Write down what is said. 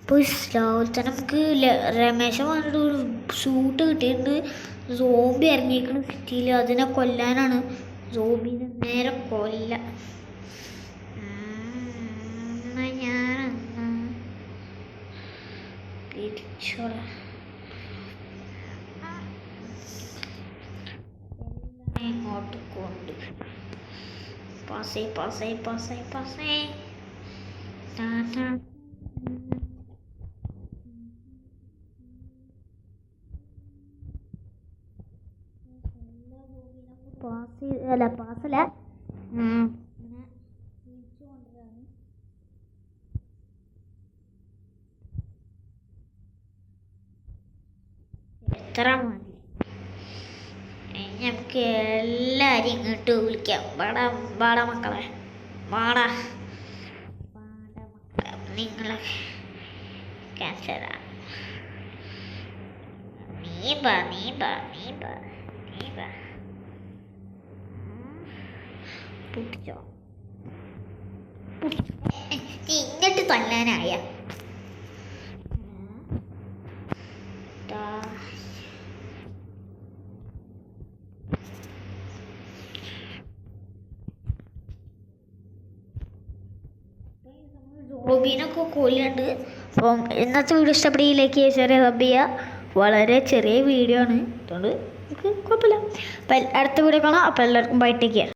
ഇപ്പോൾ രാവിലെ തന്നെ നമുക്ക് രമേശൻ വന്നിട്ട് ഒരു ഷൂട്ട് കിട്ടിയിട്ടുണ്ട്. സോംബി ഇറങ്ങിയിരിക്കുന്ന സിറ്റിയിൽ, അതിനെ കൊല്ലാനാണ്. സോംബിനെ നേരെ കൊല്ല. ഞാനെന്നാ തിരിച്ചോളാം. ഇങ്ങോട്ട് കൊണ്ട് പാസേ പാസേ പാസേ പാസേ. പാസല്ല എത്ര മതി. നമുക്ക് എല്ലാരും ഇങ്ങോട്ട് വിളിക്കാം. വാടാ വാടാ മക്കളെ, വാടാ വാടാ മക്കളെ, നിങ്ങളെ ക്യാൻസറാ. നീ ബാ നീ ബാ നീ ബാ നീ ബാ. പൊട്ടിച്ചോ ഇങ്ങോട്ട് തല്ലാനായ റോബീനൊക്കെ കൊല്ലുണ്ട്. അപ്പം ഇന്നത്തെ വീഡിയോ ഇഷ്ടപ്പെടുകയിലേക്ക് ചെറിയ സബ് ചെയ്യുക. വളരെ ചെറിയ വീഡിയോ ആണ്, അതുകൊണ്ട് നമുക്ക് കുഴപ്പമില്ല. അപ്പം അടുത്ത വീഡിയോ കാണാം. അപ്പം എല്ലാവർക്കും ബൈ, ടേക്ക് കെയർ.